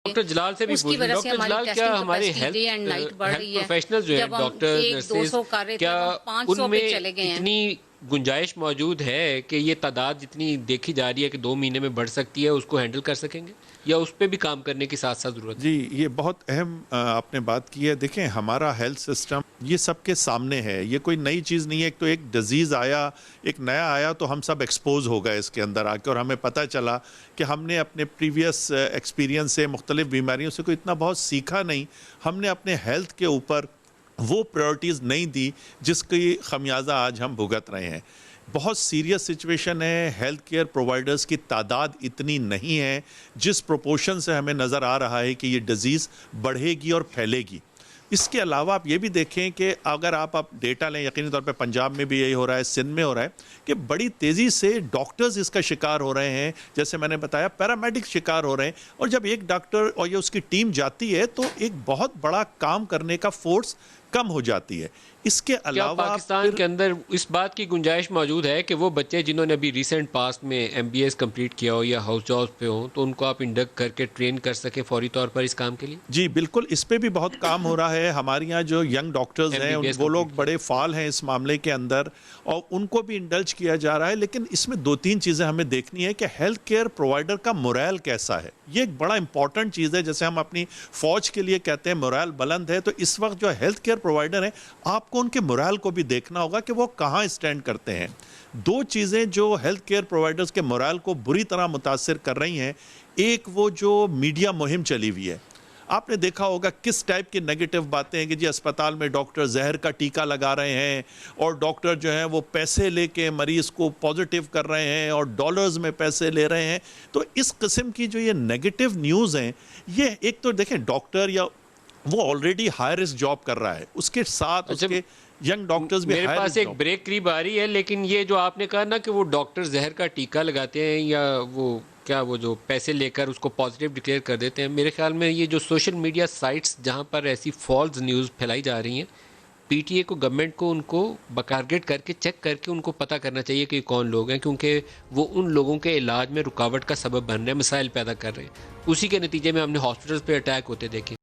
Doctor जलाल से भी उसकी पूछ वजह से डॉक्टर हमारी जलाल क्या टेस्टिंग हमारे कैपेसिटी डे एंड नाइट बढ़ हेल्थ रही है। प्रोफेशनल जो है जब हम डॉक्टर 1-200 नर्सेज कर रहे थे क्या अब हम 500 उनमें पे चले गए हैं। इतनी गुंजाइश मौजूद है कि ये तादाद जितनी देखी जा रही है कि 2 महीने में बढ़ सकती है उसको हैंडल कर सकेंगे या उस पर भी काम करने की साथ साथ जरूरत है? जी, ये बहुत अहम आपने बात की है। देखें, हमारा हेल्थ सिस्टम ये सबके सामने है, ये कोई नई चीज़ नहीं है। एक तो एक डिजीज़ आया, एक नया आया तो हम सब एक्सपोज हो गए इसके अंदर आके, और हमें पता चला कि हमने अपने प्रीवियस एक्सपीरियंस से, मुख्तलिफ बीमारियों से कोई इतना बहुत सीखा नहीं। हमने अपने हेल्थ के ऊपर वो प्रायोरिटीज़ नहीं दी जिसकी खमियाजा आज हम भुगत रहे हैं। बहुत सीरियस सिचुएशन है। हेल्थ केयर प्रोवाइडर्स की तादाद इतनी नहीं है जिस प्रोपोर्शन से हमें नज़र आ रहा है कि ये डिज़ीज़ बढ़ेगी और फैलेगी। इसके अलावा आप ये भी देखें कि अगर आप डेटा लें, यकीनी तौर पे पंजाब में भी यही हो रहा है, सिंध में हो रहा है कि बड़ी तेज़ी से डॉक्टर्स इसका शिकार हो रहे हैं। जैसे मैंने बताया, पैरामेडिक शिकार हो रहे हैं, और जब एक डॉक्टर और ये उसकी टीम जाती है तो एक बहुत बड़ा काम करने का फोर्स कम हो जाती है। इसके क्या अलावा पाकिस्तान के अंदर इस बात की गुंजाइश मौजूद है कि वो बच्चे जिन्होंने अभी रिसेंट पास्ट में MBS कंप्लीट किया हो या हाउस जॉब पे हो तो उनको आप इंडक्ट करके ट्रेन कर सके फौरी तौर पर इस काम के लिए? जी बिल्कुल, इस पे भी बहुत काम हो रहा है। हमारे यहाँ जो यंग डॉक्टर्स हैं वो लोग बड़े फाल हैं इस मामले के अंदर, और उनको भी इंडल्ज किया जा रहा है। लेकिन इसमें 2-3 चीज़ें हमें देखनी है कि हेल्थ केयर प्रोवाइडर का मोरल कैसा है। ये एक बड़ा इंपॉर्टेंट चीज़ है। जैसे हम अपनी फ़ौज के लिए कहते हैं मोरल बुलंद है, तो इस वक्त जो हेल्थ केयर प्रोवाइडर हैं, आपको उनके मोरल को भी देखना होगा कि वो कहाँ स्टैंड करते हैं। 2 चीज़ें जो हेल्थ केयर प्रोवाइडर्स के मोरल को बुरी तरह मुतासिर कर रही हैं, एक वो जो मीडिया मुहिम चली हुई है। आपने देखा होगा किस टाइप की नेगेटिव बातें हैं कि जी अस्पताल में डॉक्टर जहर का टीका लगा रहे हैं, और डॉक्टर जो है वो पैसे लेके मरीज़ को पॉजिटिव कर रहे हैं और डॉलर्स में पैसे ले रहे हैं। तो इस किस्म की जो ये नेगेटिव न्यूज़ हैं, ये एक तो देखें, डॉक्टर या वो ऑलरेडी हाई रिस्क जॉब कर रहा है, उसके साथ उसके यंग डॉक्टर्स भी मेरे पास एक ब्रेक करीब आ रही है, लेकिन ये जो आपने कहा ना कि वो डॉक्टर जहर का टीका लगाते हैं या वो जो पैसे लेकर उसको पॉजिटिव डिक्लेयर कर देते हैं, मेरे ख्याल में ये जो सोशल मीडिया साइट्स जहां पर ऐसी फॉल्स न्यूज़ फैलाई जा रही हैं, PTA को, गवर्नमेंट को उनको बकारगेट करके चेक करके उनको पता करना चाहिए कि कौन लोग हैं, क्योंकि वो उन लोगों के इलाज में रुकावट का सबब बन रहे हैं, मिसाइल पैदा कर रहे हैं। उसी के नतीजे में हमने हॉस्पिटल्स पे अटैक होते देखे।